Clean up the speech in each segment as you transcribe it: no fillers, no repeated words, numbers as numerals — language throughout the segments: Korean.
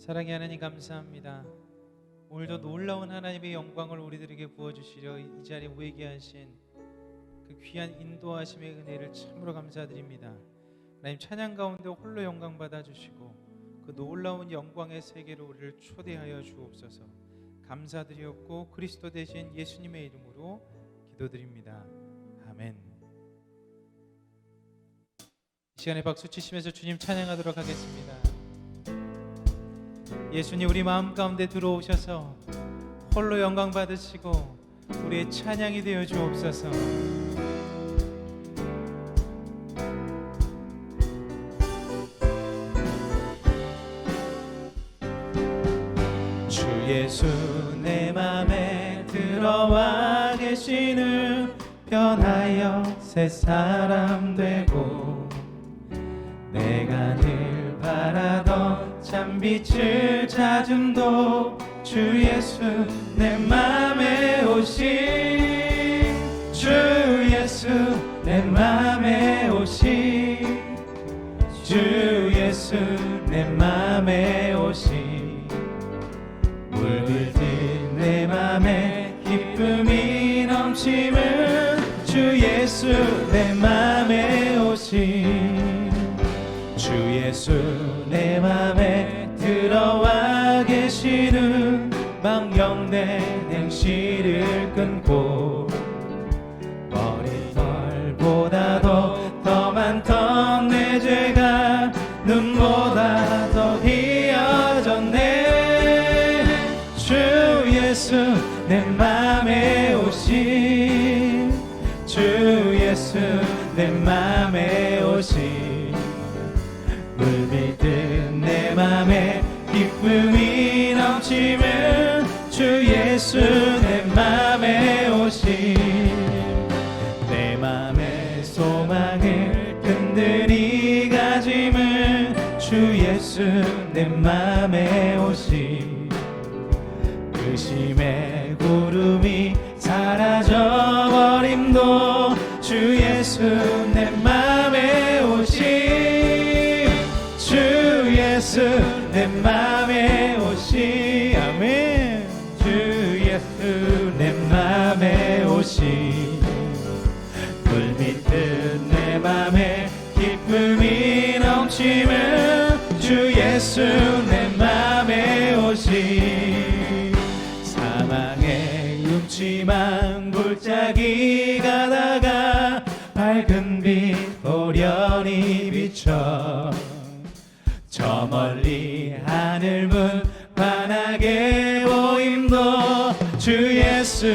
사랑의 하나님 감사합니다. 오늘도 놀라운 하나님의 영광을 우리들에게 부어주시려 이 자리에 모이게 하신 그 귀한 인도하심의 은혜를 참으로 감사드립니다. 하나님 찬양 가운데 홀로 영광 받아주시고 그 놀라운 영광의 세계로 우리를 초대하여 주옵소서. 감사드리옵고 그리스도 되신 예수님의 이름으로 기도드립니다. 아멘. 이 시간에 박수 치시면서 주님 찬양하도록 하겠습니다. 예수님 우리 마음 가운데 들어오셔서 홀로 영광 받으시고 우리의 찬양이 되어 주옵소서. 주 예수 내 맘에 들어와 계시는 변하여 새 사람 되고 내가 늘 바라던 참빛을 찾음도 주 예수 내 맘에 오신 주 예수 내 맘에 오신 주 예수 내 맘에 오신 물들듯 내 맘에 기쁨이 넘치는 주 예수 내 맘에 오신 주 예수 내 맘에 들어와 계시는 망령된 행실을 끊고 머리털보다도 더 많던 내 죄가 눈보다 더 희어졌네. 주 예수 내 맘에 오신 주 예수 내 맘에 오신 물밀듯 내 맘에 기쁨이 넘치면 주 예수 내 맘에 오신 내 맘의 소망을 끈들이 가짐을 주 예수 내 맘에 오신 의심의 구름이 사라져버림도 주 예수 내 맘에 오신 주 예수 내 맘에 오신 아멘 주 예수 내 맘에 오신 물밀듯 내 맘에 기쁨이 넘치면 주 예수 내 맘에 오신 사망의 음침한 골짜기 가다가 밝은 빛 오련히 비춰 저 멀리 하늘 문 환하게 보임도 주 예수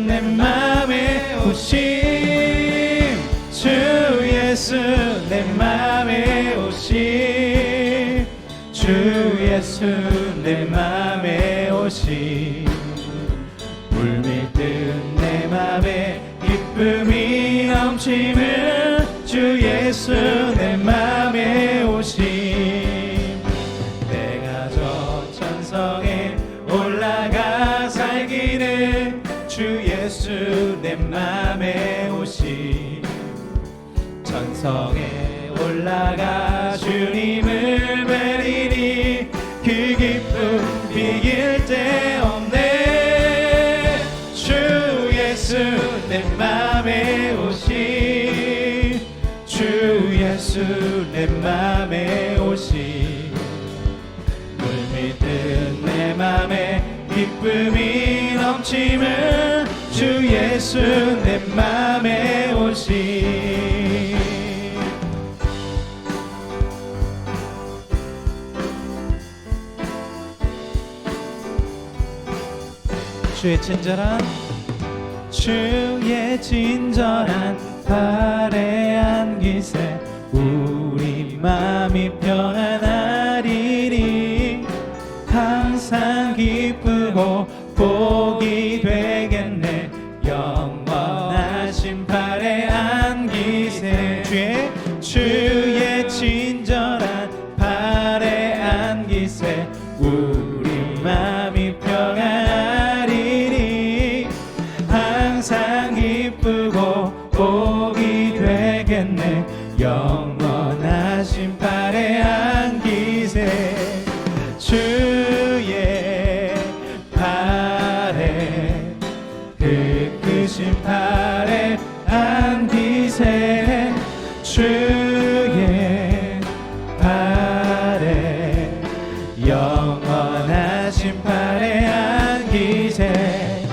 내 맘에 오심 주 예수 내 맘에 오심 주 예수 내 맘에 오심 물밀듯 내 맘에 기쁨이 넘치면 주 예수 내 맘에 오심 내가 저 천성에 올라가 살기는 주 예수 내 맘에 오심 천성에 올라가 주님을 뵈리니 그 기쁨 비길 데 없네. 주 예수 내 맘에 오신 주 예수 내 맘에 오신 물밀듯 내 맘에 기쁨이 넘치면 주 예수 내 맘에 오신 주의 친절한 발에 안기세 우리 맘이 평안하리니 항상 기쁘고 복이 되겠네. 영원하신 발에 안기세 주의 친절한 발에 안기세 우리 맘이 평안하리니 항상 기쁘고 복이 되겠네. 영원하신 발에 안기세 주 영원하신 팔에 안기세.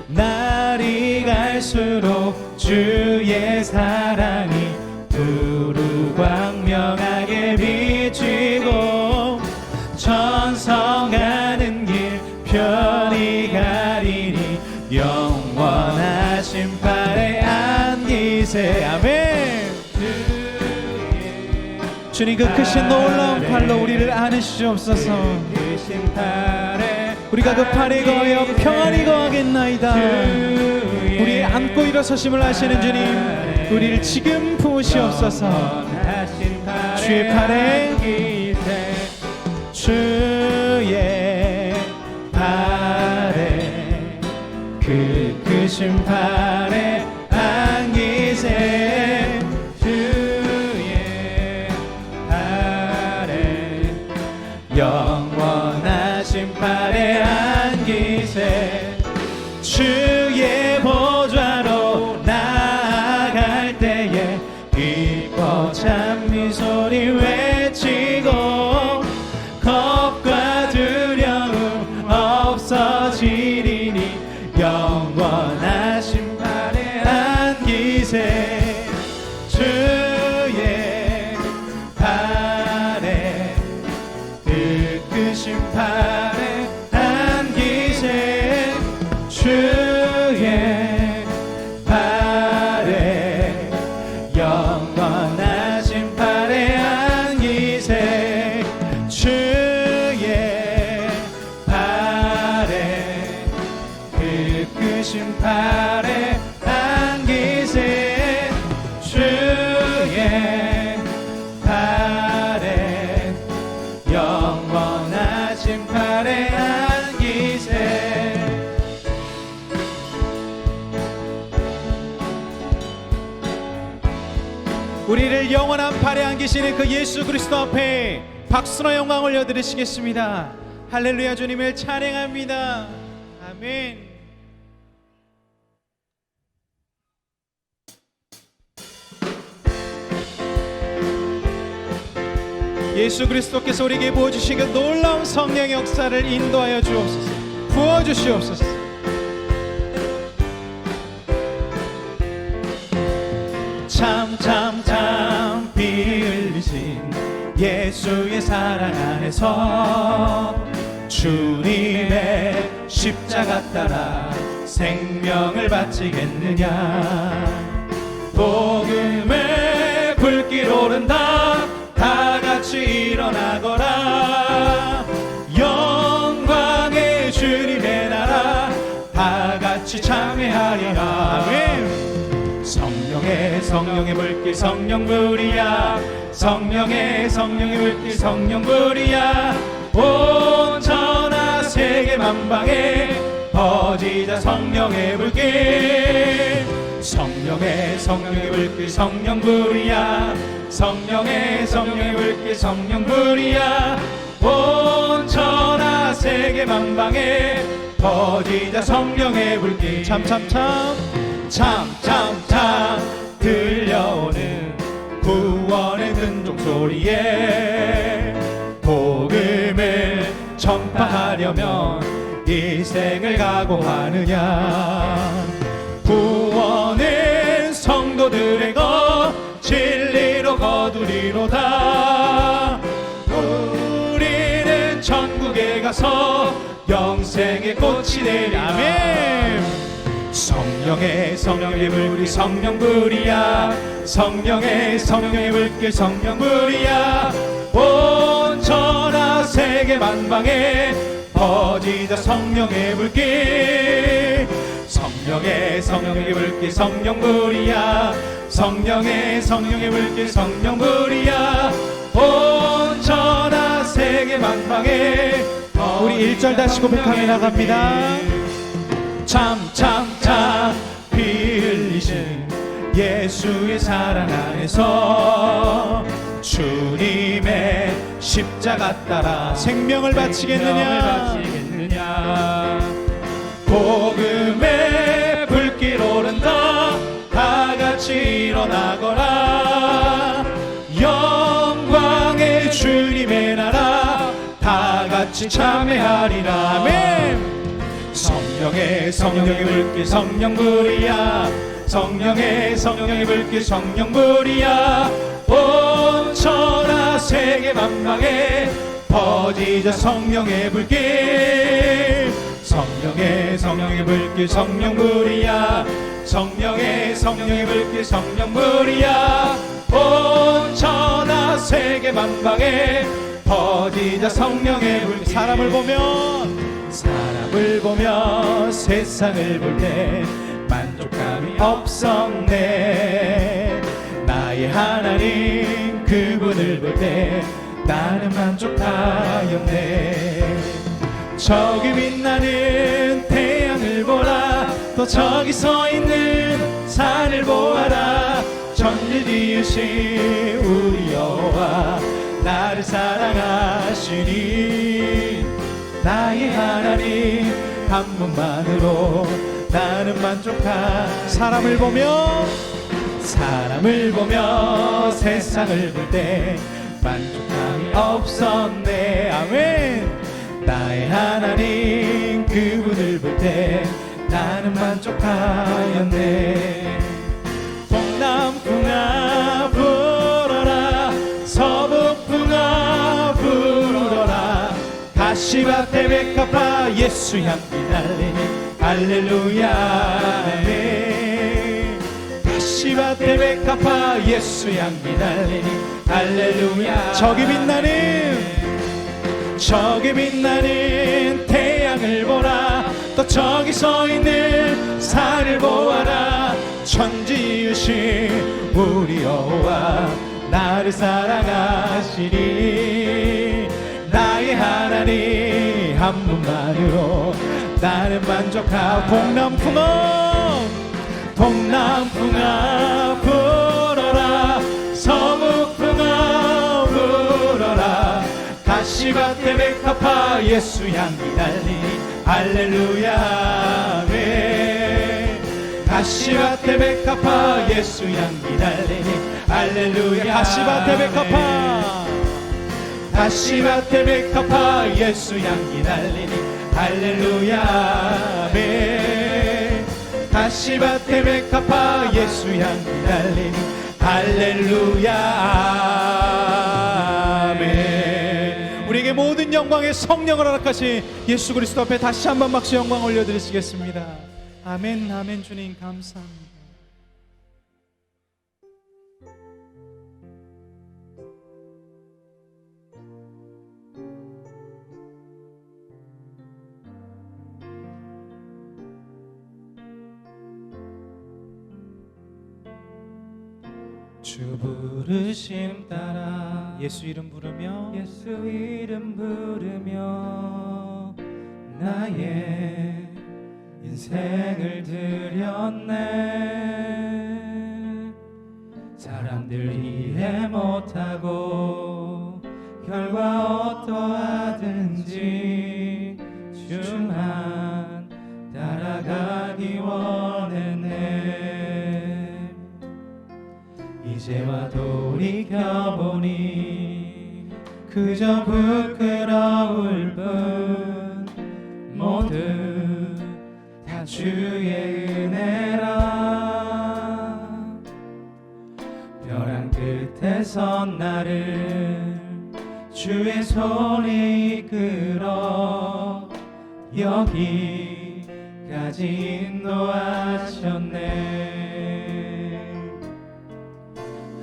날이 갈수록 주의 사랑이 두루 광명하게 비치고 천성하는 길 편히 가리니 영원하신 팔에 안기세. 아멘. 주님 그 크신 놀라운 팔로 우리를 안으시옵소서. 우리가 그 팔에 거하여 평안히 거하겠나이다. 우리 안고 일어서심을 아시는 주님, 우리를 지금 부으시옵소서. 주의 팔에 주의 팔에 그 크신 팔에 안기세. 영원하신 팔에 안기세. 주의 보좌로 나아갈 때에 기뻐 찬미 소리 외치고 겁과 두려움 없어지리니 영원하신 팔에 안기세. 주의 팔에 크신 팔에 안기세. 주의 팔에 영원하신 팔에 안기세. 주의 팔에 크신 팔에 안기세. 주의 팔에 영원하신 팔에 안기세. 우리를 영원한 팔에 안기시는 그 예수 그리스도 앞에 박수나 영광 올려드리시겠습니다. 할렐루야. 주님을 찬양합니다. 아멘. 예수 그리스도께서 우리에게 부어주신 그 놀라운 성령의 역사를 인도하여 주옵소서. 부어주시옵소서. 참 피 흘리신 예수의 사랑 안에서 주님의 십자가 따라 생명을 바치겠느냐. 복음의 불길 오른다. 다 같이 일어나거라. 영광의 주님의 나라 다 같이 참회하리라. 아멘. 성령의 불길 성령불이야. 성령의 불길 성령불이야. 온 전하 세계 만방에 퍼지자 성령의 불길. 성령의 불길 성령불이야. 성령의 불길 성령불이야. 온 전하 세계 만방에 퍼지자 성령의 불길. 참 들려오는 구원의 근종 소리에 복음을 전파하려면 일생을 각오하느냐. 구원은 성도들의 것 진리로 거두리로다. 우리는 천국에 가서 영생의 꽃이 되리라. 아멘. 성령의 불길 성령불이야. 성령의 불길 성령불이야. 온 전하 세계 만방에 퍼지자 성령의 불길. 성령의 불길 성령불이야. 성령의 불길 성령불이야. 온 전하 세계 만방에. 우리 1절 다시 고백하며 나갑니다. 참 피 흘리신 예수의 사랑 안에서 주님의 십자가 따라 생명을 바치겠느냐. 복음의 불길 오른다. 다 같이 일어나거라. 영광의 주님의 나라 다 같이 같이 참회하리라. 아멘. 성령의 불길 성령불이야. 성령의 불길 성령불이야. 온 천하 세계 만방에 퍼지자 성령의 불길. 성령의 불길 성령불이야. 성령의 불길 성령불이야. 온 천하 세계 만방에 퍼지자 성령의 불길. 사람을 보며 세상을 볼 때 만족감이 없었네. 나의 하나님 그분을 볼 때 나는 만족하였네. 저기 빛나는 태양을 보라. 또 저기 서 있는 산을 보아라. 천지 지으신 우리 여호와 나를 사랑하시니 나의 하나님 한 분만으로 나는 만족하. 사람을 보며 세상을 볼 때 만족함이 없었네. 아멘. 나의 하나님 그분을 볼 때 나는 만족하였네. 동남풍아 불어라. 서북풍아 불어라. 가시밭에 백합화 예수 향기 달리니 할렐루야. 가시밭에 백합화 예수 향기 달리니 할렐루야. 저기 빛나는 태양을 보라. 또 저기 서 있는 산을 보아라. 천지유신 우리 여호와 나를 사랑하시니 나의 하나님 한 분만으로 나는 만족하고. 동남풍아 불어라. 서북풍아 불어라. 가시밭에 백합화 예수 향기 달리니 할렐루야. 가시밭에 백합화 예수 향기 달리니 할렐루야. 가시밭에 백합화 예수 향기 달리니 할렐루야. 가시밭에 백합화 예수 향기 달리니 할렐루야. 아멘. 우리에게 모든 영광의 성령을 허락하신 예수 그리스도 앞에 다시 한번 박수 영광 올려드리시겠습니다. 아멘. 아멘. 주님 감사합니다. 주 부르심 따라 예수 이름 부르며 나의 인생을 드렸네. 사람들 이해 못하고 결과 어떠하든지 주만 따라가기 원했네. 이제와 돌이켜보니 그저 부끄러울 뿐 모두 다 주의 은혜라. 벼랑 끝에서 나를 주의 손이 이끌어 여기까지 인도하셨네.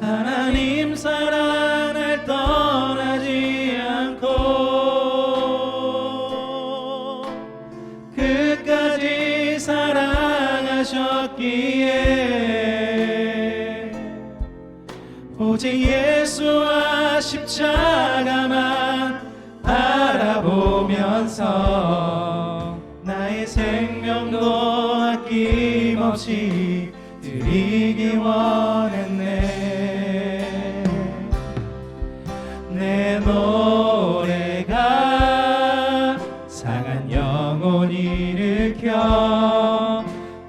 하나님 사랑 날 떠나지 않고 끝까지 사랑하셨기에 오직 예수와 십자가만 바라보면서 나의 생명도 아낌없이 드리기 원했네. 내 노래가 상한 영혼 일으켜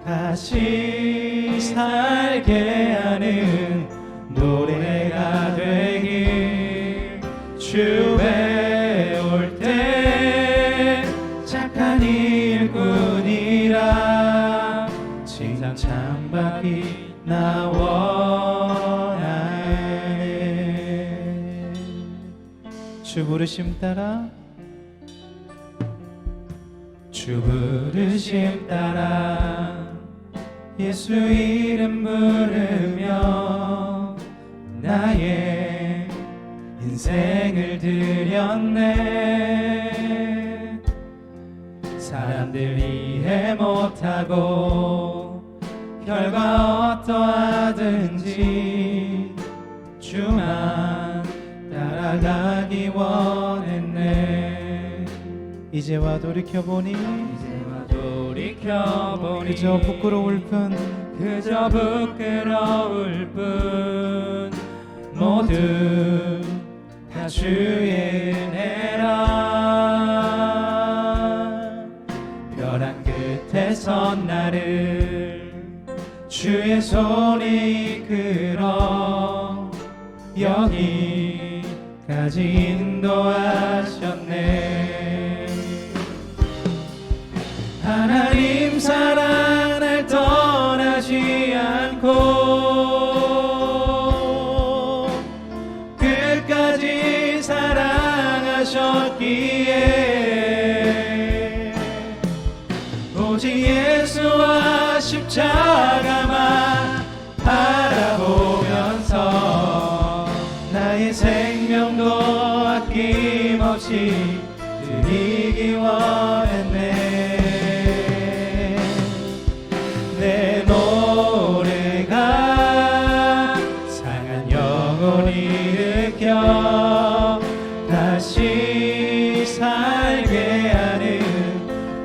다시 살게 하는 노래가 되길. 주에 올 때 나 원하네. 주 부르심 따라 주 부르심 따라 예수 이름 부르며 나의 인생을 드렸네. 사람들이 이해 못하고 결과 어떠하든지 주만 따라가기 원했네. 이제와 돌이켜보니 그저 부끄러울 뿐 모두 다 주의 은혜라. 벼랑 끝에 선 나를 주의 손이 이끌어 여기까지 인도하셨네. 하나님 사랑 날 떠나지 않고 끝까지 사랑하셨기에 오직 예수와 십자가만 바라보면서 나의 생명도 아낌없이 드리기 원했네. 내 노래가 상한 영혼 일으켜 다시 살게 하는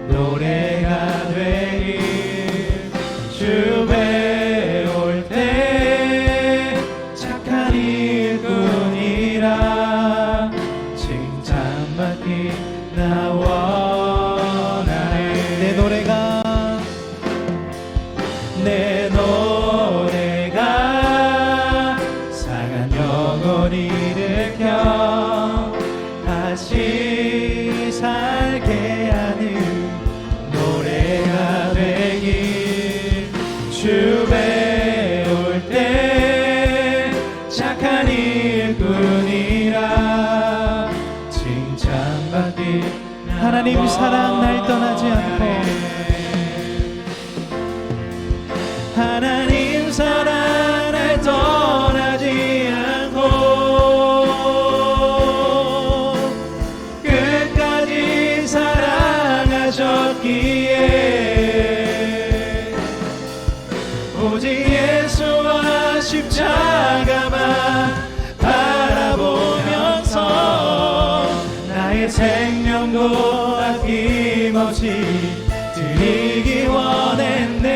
노래가 되길. 주 배울 때 착한 일꾼이라 칭찬받기 나 원하네. 내 노래가 상한 영혼 일으켜 다시 살게 하는 노래가 되길. 주 배울 때 착한 일꾼이라 칭찬받기. 하나님 사랑 날 떠나지 않고 하나님 사랑 날 떠나지 않고 끝까지 사랑하셨기에 오직 예수와 십자가만 바라보면서 나의 생명도 아낌없이 드리기 원했네.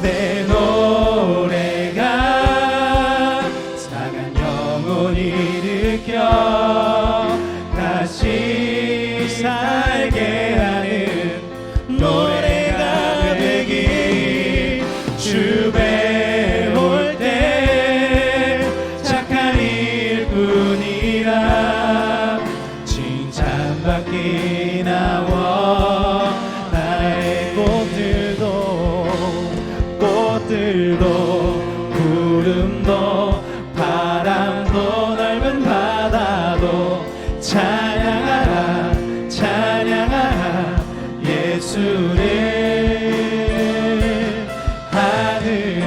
내 노래가 상한 영혼 일으켜 다시 살게 하는 노래가 되길. 주 배울 때 착한 일꾼이라 칭찬받기 나와. 나의 꽃들도 구름도 바람도 넓은 바다도 찬양하라 찬양하라 예수를. 하늘을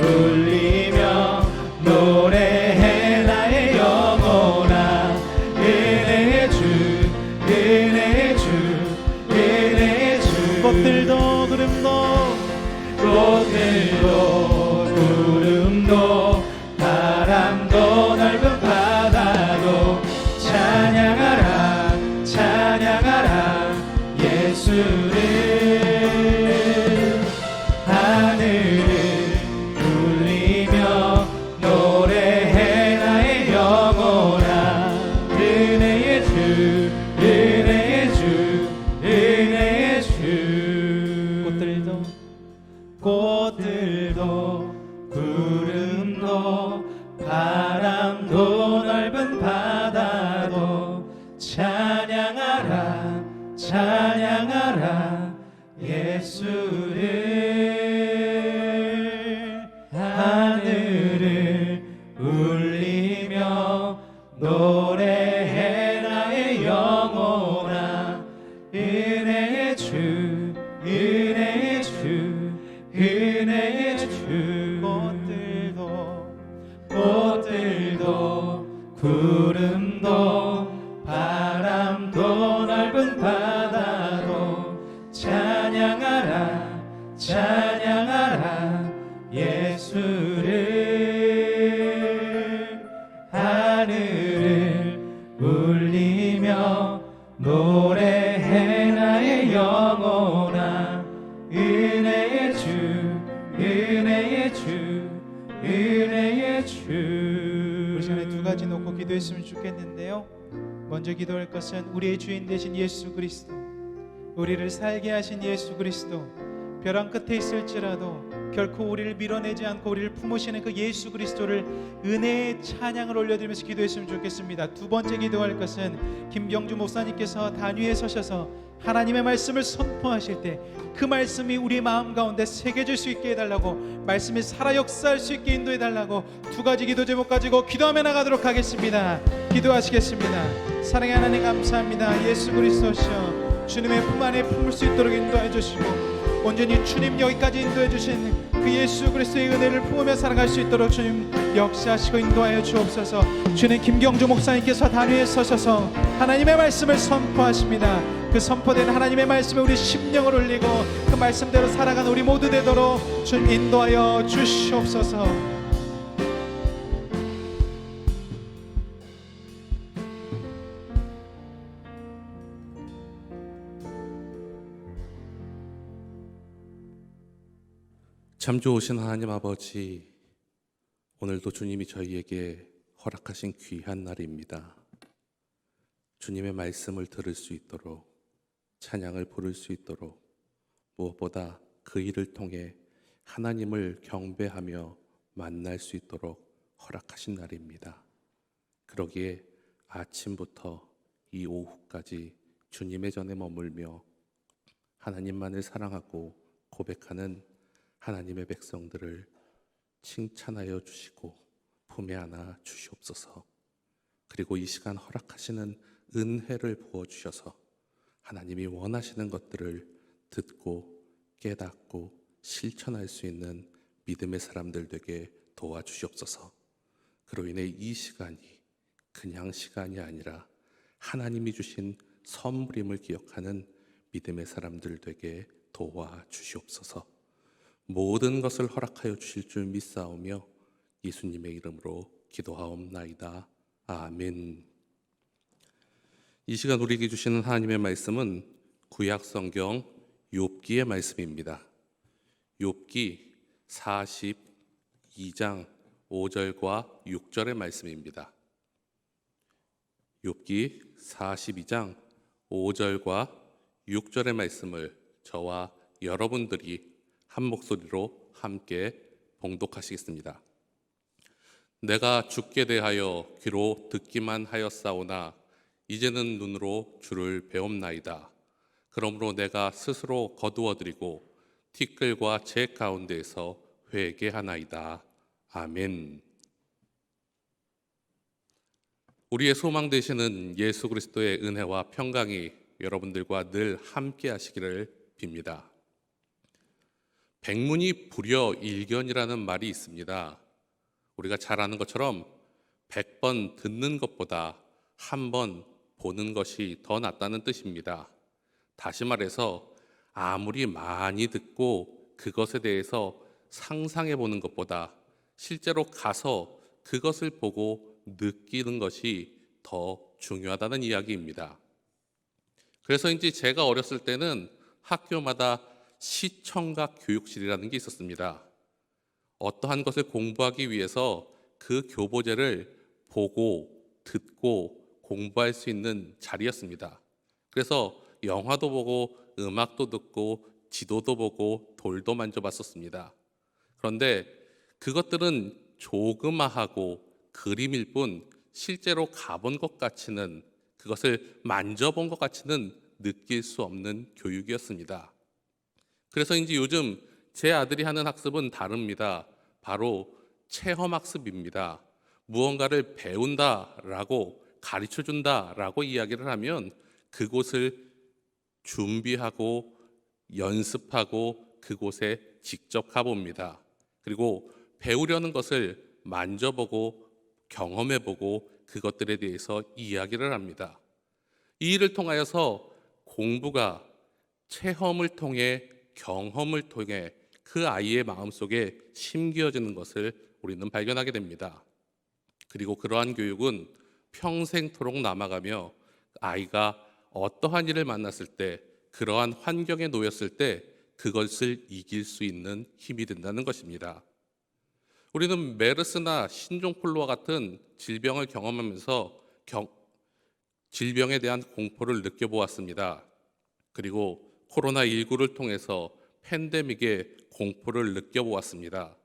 울리며 노래해 나의 영혼아. 은혜의 주 은혜의 주 은혜의 주. 꽃들도 구름도 바람도 넓은 바다도 찬양하라 찬양하라 예수를. 하늘을 울리며 노래해 나의 영혼아. 은혜의 주 은혜의 주 은혜의 주. 꽃들도 구름도 바람도 넓은 바다도 찬양하라 찬양하라 예수를. 노래해 나의 영혼아. 은혜의 주, 은혜의 주, 은혜의 주. 꽃들도 구름도 바람도 넓은 바다도 찬양하라, 찬양하라 예수를. 하늘을 울리며 노래해 나의 영혼아. 은혜의 주, 은혜의 주, 은혜의 주. 우리 시간에 두 가지 놓고 기도했으면 좋겠는데요. 먼저 기도할 것은 우리의 주인 되신 예수 그리스도, 우리를 살게 하신 예수 그리스도, 벼랑 끝에 있을지라도 결코 우리를 밀어내지 않고 우리를 품으시는 그 예수 그리스도를 은혜의 찬양을 올려드리면서 기도했으면 좋겠습니다. 두 번째 기도할 것은 김병주 목사님께서 단위에 서셔서 하나님의 말씀을 선포하실 때 그 말씀이 우리 마음 가운데 새겨질 수 있게 해달라고, 말씀이 살아 역사할 수 있게 인도해달라고 두 가지 기도 제목 가지고 기도하며 나가도록 하겠습니다. 기도하시겠습니다. 사랑의 하나님 감사합니다. 예수 그리스도시여 주님의 품 안에 품을 수 있도록 인도해 주시고 온전히 주님 여기까지 인도해 주신 그 예수 그리스도의 은혜를 품으며 살아갈 수 있도록 주님 역사하시고 인도하여 주옵소서. 주님 김경주 목사님께서 단위에 서셔서 하나님의 말씀을 선포하십니다. 그 선포된 하나님의 말씀에 우리 심령을 올리고 그 말씀대로 살아가는 우리 모두 되도록 주님 인도하여 주시옵소서. 참 좋으신 하나님 아버지, 오늘도 주님이 저희에게 허락하신 귀한 날입니다. 주님의 말씀을 들을 수 있도록, 찬양을 부를 수 있도록, 무엇보다 그 일을 통해 하나님을 경배하며 만날 수 있도록 허락하신 날입니다. 그러기에 아침부터 이 오후까지 주님의 전에 머물며 하나님만을 사랑하고 고백하는 하나님의 백성들을 칭찬하여 주시고 품에 안아 주시옵소서. 그리고 이 시간 허락하시는 은혜를 부어주셔서 하나님이 원하시는 것들을 듣고 깨닫고 실천할 수 있는 믿음의 사람들 되게 도와주시옵소서. 그로 인해 이 시간이 그냥 시간이 아니라 하나님이 주신 선물임을 기억하는 믿음의 사람들 되게 도와주시옵소서. 모든 것을 허락하여 주실 줄 믿사오며 예수님의 이름으로 기도하옵나이다. 아멘. 이 시간 우리에게 주시는 하나님의 말씀은 구약 성경 욥기의 말씀입니다. 욥기 42장 5절과 6절의 말씀입니다. 욥기 42장 5절과 6절의 말씀을 저와 여러분들이 한 목소리로 함께 봉독하시겠습니다. 내가 주께 대하여 귀로 듣기만 하였사오나 이제는 눈으로 주를 배움나이다. 그러므로 내가 스스로 거두어드리고 티끌과 재 가운데에서 회개하나이다. 아멘. 우리의 소망 되시는 예수 그리스도의 은혜와 평강이 여러분들과 늘 함께 하시기를 빕니다. 백문이 불여일견이라는 말이 있습니다. 우리가 잘 아는 것처럼 100번 듣는 것보다 한 번 보는 것이 더 낫다는 뜻입니다. 다시 말해서 아무리 많이 듣고 그것에 대해서 상상해 보는 것보다 실제로 가서 그것을 보고 느끼는 것이 더 중요하다는 이야기입니다. 그래서인지 제가 어렸을 때는 학교마다 시청각 교육실이라는 게 있었습니다. 어떠한 것을 공부하기 위해서 그 교보제를 보고 듣고 공부할 수 있는 자리였습니다. 그래서 영화도 보고 음악도 듣고 지도도 보고 돌도 만져봤었습니다. 그런데 그것들은 조그마하고 그림일 뿐 실제로 가본 것 같이는, 그것을 만져본 것 같이는 느낄 수 없는 교육이었습니다. 그래서인지 요즘 제 아들이 하는 학습은 다릅니다. 바로 체험학습입니다. 무언가를 배운다라고 가르쳐 준다라고 이야기를 하면 그곳을 준비하고 연습하고 그곳에 직접 가봅니다. 그리고 배우려는 것을 만져보고 경험해보고 그것들에 대해서 이야기를 합니다. 이 일을 통하여서 공부가 체험을 통해 경험을 통해 그 아이의 마음속에 심겨지는 것을 우리는 발견하게 됩니다. 그리고 그러한 교육은 평생토록 남아가며 아이가 어떠한 일을 만났을 때 그러한 환경에 놓였을 때 그것을 이길 수 있는 힘이 된다는 것입니다. 우리는 메르스나 신종플루와 같은 질병을 경험하면서 질병에 대한 공포를 느껴보았습니다. 그리고 코로나19를 통해서 팬데믹의 공포를 느껴보았습니다.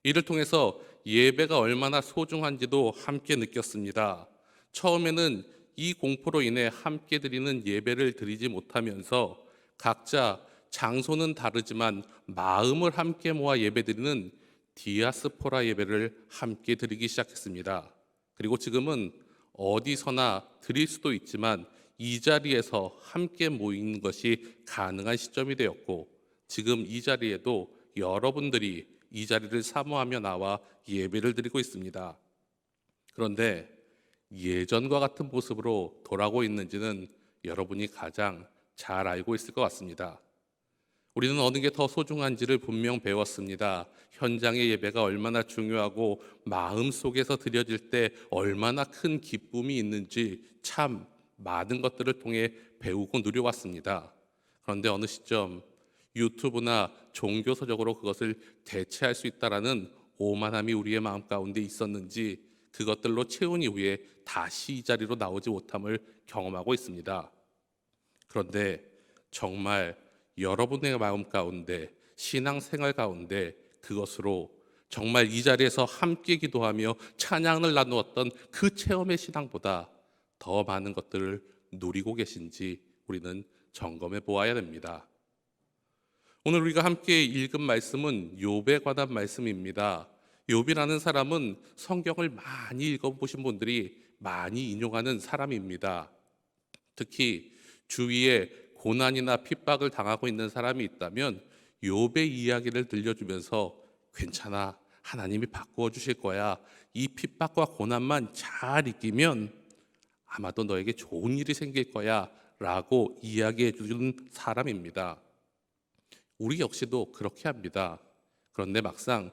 이를 통해서 예배가 얼마나 소중한지도 함께 느꼈습니다. 처음에는 이 공포로 인해 함께 드리는 예배를 드리지 못하면서 각자 장소는 다르지만 마음을 함께 모아 예배드리는 디아스포라 예배를 함께 드리기 시작했습니다. 그리고 지금은 어디서나 드릴 수도 있지만 이 자리에서 함께 모이는 것이 가능한 시점이 되었고, 지금 이 자리에도 여러분들이 이 자리를 사모하며 나와 예배를 드리고 있습니다. 그런데 예전과 같은 모습으로 돌아오고 있는지는 여러분이 가장 잘 알고 있을 것 같습니다. 우리는 어느 게 더 소중한지를 분명 배웠습니다. 현장의 예배가 얼마나 중요하고 마음속에서 드려질 때 얼마나 큰 기쁨이 있는지 참 많은 것들을 통해 배우고 누려왔습니다. 그런데 어느 시점 유튜브나 종교서적으로 그것을 대체할 수 있다라는 오만함이 우리의 마음 가운데 있었는지 그것들로 채운 이후에 다시 이 자리로 나오지 못함을 경험하고 있습니다. 그런데 정말 여러분의 마음 가운데 신앙생활 가운데 그것으로 정말 이 자리에서 함께 기도하며 찬양을 나누었던 그 체험의 신앙보다 더 많은 것들을 누리고 계신지 우리는 점검해 보아야 됩니다. 오늘 우리가 함께 읽은 말씀은 욥에 관한 말씀입니다. 욥이라는 사람은 성경을 많이 읽어보신 분들이 많이 인용하는 사람입니다. 특히 주위에 고난이나 핍박을 당하고 있는 사람이 있다면 욥의 이야기를 들려주면서 괜찮아, 하나님이 바꾸어 주실 거야, 이 핍박과 고난만 잘 이기면 아마도 너에게 좋은 일이 생길 거야 라고 이야기해 주는 사람입니다. 우리 역시도 그렇게 합니다. 그런데 막상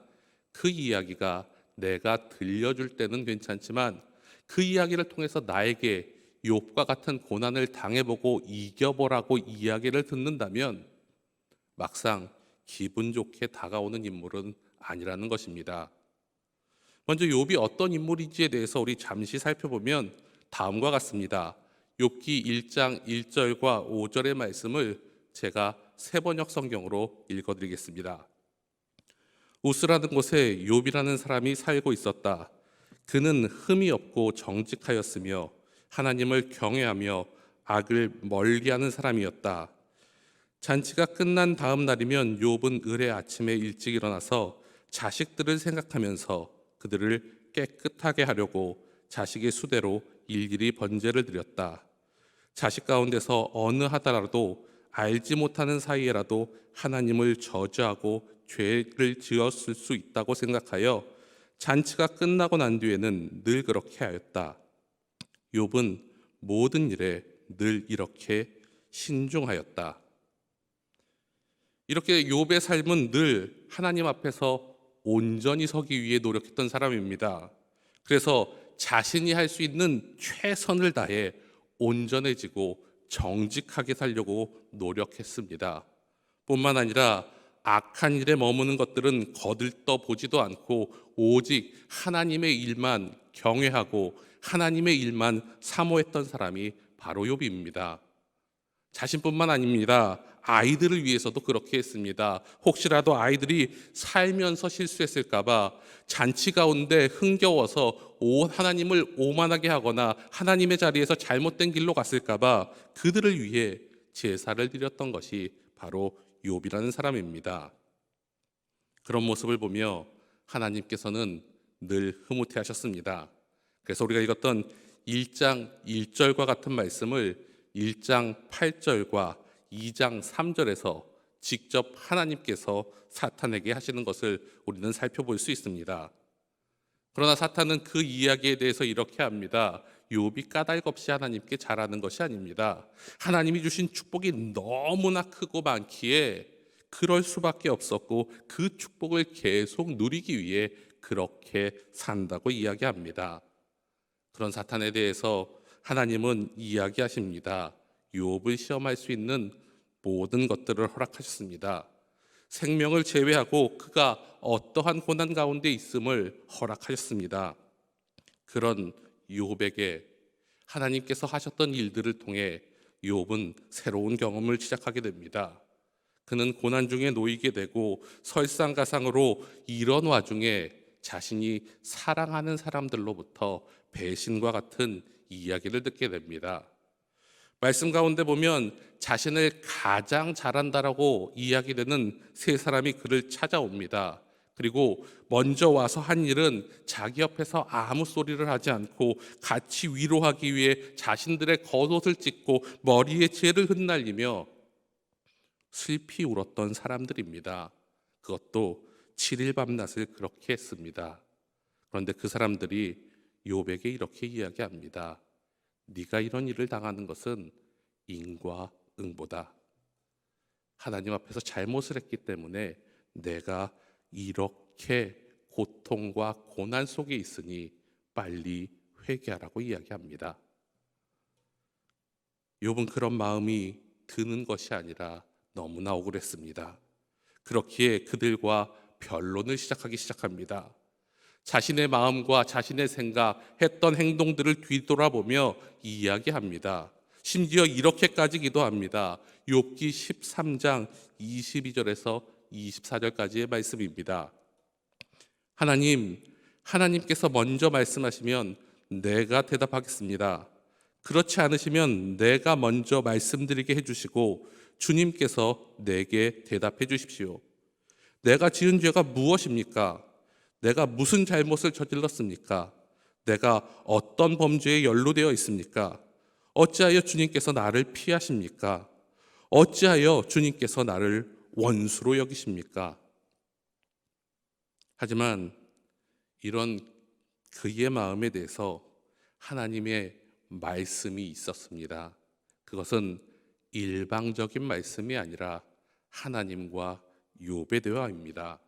그 이야기가 내가 들려줄 때는 괜찮지만 그 이야기를 통해서 나에게 욥과 같은 고난을 당해보고 이겨보라고 이야기를 듣는다면 막상 기분 좋게 다가오는 인물은 아니라는 것입니다. 먼저 욥이 어떤 인물인지에 대해서 우리 잠시 살펴보면 다음과 같습니다. 욥기 1장 1절과 5절의 말씀을 제가 새번역 성경으로 읽어드리겠습니다. 우스라는 곳에 욥이라는 사람이 살고 있었다. 그는 흠이 없고 정직하였으며 하나님을 경외하며 악을 멀리하는 사람이었다. 잔치가 끝난 다음 날이면 욥은 을의 아침에 일찍 일어나서 자식들을 생각하면서 그들을 깨끗하게 하려고 자식의 수대로 일일이 번제를 드렸다. 자식 가운데서 어느 하나라도 알지 못하는 사이에라도 하나님을 저주하고 죄를 지었을 수 있다고 생각하여 잔치가 끝나고 난 뒤에는 늘 그렇게 하였다. 욥은 모든 일에 늘 이렇게 신중하였다. 이렇게 욥의 삶은 늘 하나님 앞에서 온전히 서기 위해 노력했던 사람입니다. 그래서 자신이 할 수 있는 최선을 다해 온전해지고 정직하게 살려고 노력했습니다. 뿐만 아니라 악한 일에 머무는 것들은 거들떠 보지도 않고 오직 하나님의 일만 경외하고 하나님의 일만 사모했던 사람이 바로 욥입니다. 자신뿐만 아닙니다. 아이들을 위해서도 그렇게 했습니다. 혹시라도 아이들이 살면서 실수했을까봐 잔치 가운데 흥겨워서 하나님을 오만하게 하거나 하나님의 자리에서 잘못된 길로 갔을까봐 그들을 위해 제사를 드렸던 것이 바로 욥이라는 사람입니다. 그런 모습을 보며 하나님께서는 늘 흐뭇해 하셨습니다. 그래서 우리가 읽었던 1장 1절과 같은 말씀을 1장 8절과 2장 3절에서 직접 하나님께서 사탄에게 하시는 것을 우리는 살펴볼 수 있습니다. 그러나 사탄은 그 이야기에 대해서 이렇게 합니다. 욥이 까닭없이 하나님께 잘하는 것이 아닙니다. 하나님이 주신 축복이 너무나 크고 많기에 그럴 수밖에 없었고 그 축복을 계속 누리기 위해 그렇게 산다고 이야기합니다. 그런 사탄에 대해서 하나님은 이야기하십니다. 욥을 시험할 수 있는 모든 것들을 허락하셨습니다. 생명을 제외하고 그가 어떠한 고난 가운데 있음을 허락하셨습니다. 그런 욥에게 하나님께서 하셨던 일들을 통해 욥은 새로운 경험을 시작하게 됩니다. 그는 고난 중에 놓이게 되고 설상가상으로 이런 와중에 자신이 사랑하는 사람들로부터 배신과 같은 이야기를 듣게 됩니다. 말씀 가운데 보면 자신을 가장 잘한다라고 이야기되는 세 사람이 그를 찾아옵니다. 그리고 먼저 와서 한 일은 자기 옆에서 아무 소리를 하지 않고 같이 위로하기 위해 자신들의 겉옷을 찢고 머리에 재를 흩날리며 슬피 울었던 사람들입니다. 그것도 7일 밤낮을 그렇게 했습니다. 그런데 그 사람들이 욥에게 이렇게 이야기합니다. 네가 이런 일을 당하는 것은 인과 응보다. 하나님 앞에서 잘못을 했기 때문에 내가 이렇게 고통과 고난 속에 있으니 빨리 회개하라고 이야기합니다. 욥은 그런 마음이 드는 것이 아니라 너무나 억울했습니다. 그렇기에 그들과 변론을 시작합니다. 자신의 마음과 자신의 생각, 했던 행동들을 뒤돌아보며 이야기합니다. 심지어 이렇게까지 기도합니다. 욥기 13장 22절에서 24절까지의 말씀입니다. 하나님께서 먼저 말씀하시면 내가 대답하겠습니다. 그렇지 않으시면 내가 먼저 말씀드리게 해주시고 주님께서 내게 대답해 주십시오. 내가 지은 죄가 무엇입니까? 내가 무슨 잘못을 저질렀습니까? 내가 어떤 범죄에 연루되어 있습니까? 어찌하여 주님께서 나를 피하십니까? 어찌하여 주님께서 나를 원수로 여기십니까? 하지만 이런 그의 마음에 대해서 하나님의 말씀이 있었습니다. 그것은 일방적인 말씀이 아니라 하나님과 욥의 대화입니다.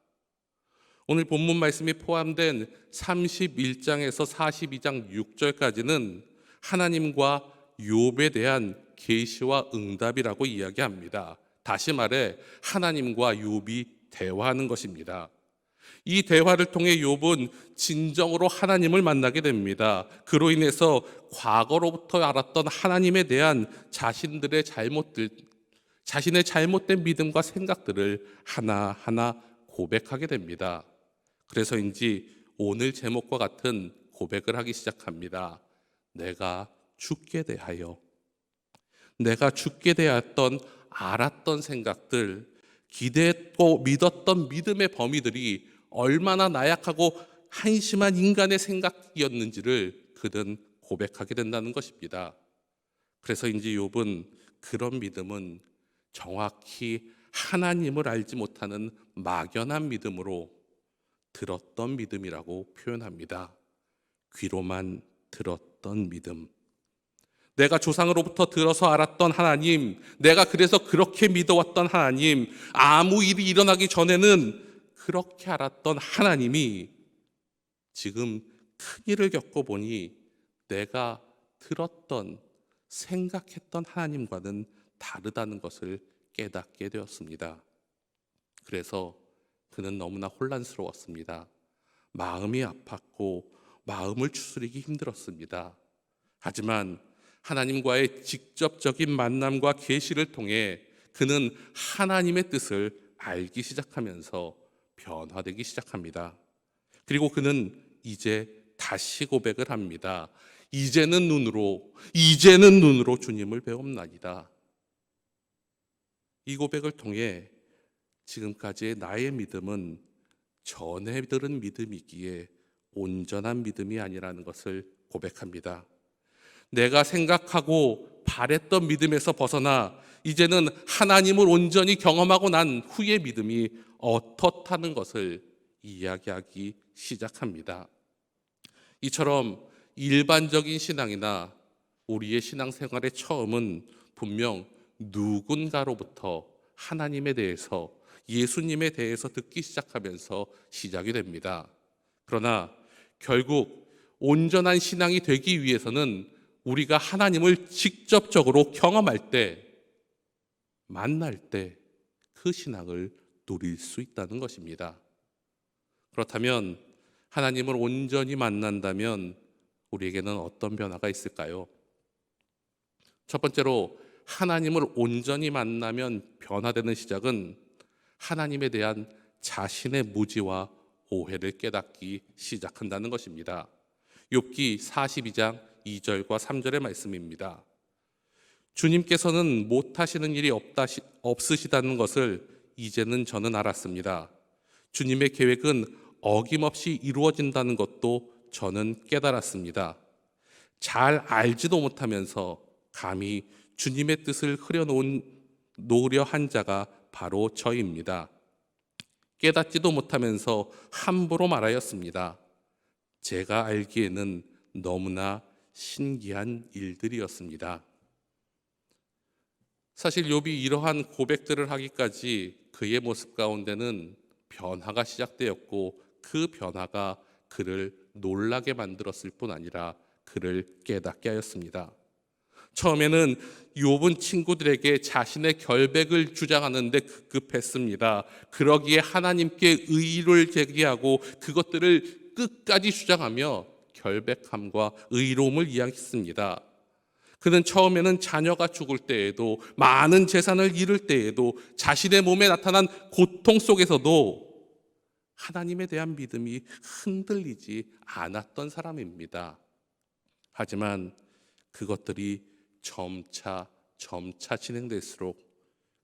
오늘 본문 말씀이 포함된 31장에서 42장 6절까지는 하나님과 욥에 대한 계시와 응답이라고 이야기합니다. 다시 말해 하나님과 욥이 대화하는 것입니다. 이 대화를 통해 욥은 진정으로 하나님을 만나게 됩니다. 그로 인해서 과거로부터 알았던 하나님에 대한 자신의 잘못된 믿음과 생각들을 하나하나 고백하게 됩니다. 그래서인지 오늘 제목과 같은 고백을 하기 시작합니다. 내가 죽게 대하여, 내가 죽게 대하였던 알았던 생각들, 기대했고 믿었던 믿음의 범위들이 얼마나 나약하고 한심한 인간의 생각이었는지를 그는 고백하게 된다는 것입니다. 그래서인지 욥은 그런 믿음은 정확히 하나님을 알지 못하는 막연한 믿음으로 들었던 믿음이라고 표현합니다. 귀로만 들었던 믿음. 내가 조상으로부터 들어서 알았던 하나님, 내가 그래서 그렇게 믿어왔던 하나님, 아무 일이 일어나기 전에는 그렇게 알았던 하나님이 지금 큰일을 겪어보니 내가 들었던, 생각했던 하나님과는 다르다는 것을 깨닫게 되었습니다. 그래서 그는 너무나 혼란스러웠습니다. 마음이 아팠고 마음을 추스리기 힘들었습니다. 하지만 하나님과의 직접적인 만남과 계시를 통해 그는 하나님의 뜻을 알기 시작하면서 변화되기 시작합니다. 그리고 그는 이제 다시 고백을 합니다. 이제는 눈으로 주님을 배웁나이다. 이 고백을 통해 지금까지의 나의 믿음은 전에 들은 믿음이기에 온전한 믿음이 아니라는 것을 고백합니다. 내가 생각하고 바랬던 믿음에서 벗어나 이제는 하나님을 온전히 경험하고 난 후의 믿음이 어떻다는 것을 이야기하기 시작합니다. 이처럼 일반적인 신앙이나 우리의 신앙생활의 처음은 분명 누군가로부터 하나님에 대해서, 예수님에 대해서 듣기 시작하면서 시작이 됩니다. 그러나 결국 온전한 신앙이 되기 위해서는 우리가 하나님을 직접적으로 경험할 때, 만날 때 그 신앙을 누릴 수 있다는 것입니다. 그렇다면 하나님을 온전히 만난다면 우리에게는 어떤 변화가 있을까요? 첫 번째로, 하나님을 온전히 만나면 변화되는 시작은 하나님에 대한 자신의 무지와 오해를 깨닫기 시작한다는 것입니다. 욥기 42장 2절과 3절의 말씀입니다. 주님께서는 못하시는 일이 없으시다는 것을 이제는 저는 알았습니다. 주님의 계획은 어김없이 이루어진다는 것도 저는 깨달았습니다. 잘 알지도 못하면서 감히 주님의 뜻을 흐려놓으려 한 자가 바로 저입니다. 깨닫지도 못하면서 함부로 말하였습니다. 제가 알기에는 너무나 신기한 일들이었습니다. 사실 욥이 이러한 고백들을 하기까지 그의 모습 가운데는 변화가 시작되었고, 그 변화가 그를 놀라게 만들었을 뿐 아니라 그를 깨닫게 하였습니다. 처음에는 욥은 친구들에게 자신의 결백을 주장하는데 급급했습니다. 그러기에 하나님께 의의를 제기하고 그것들을 끝까지 주장하며 결백함과 의로움을 이야기했습니다. 그는 처음에는 자녀가 죽을 때에도, 많은 재산을 잃을 때에도, 자신의 몸에 나타난 고통 속에서도 하나님에 대한 믿음이 흔들리지 않았던 사람입니다. 하지만 그것들이 점차 진행될수록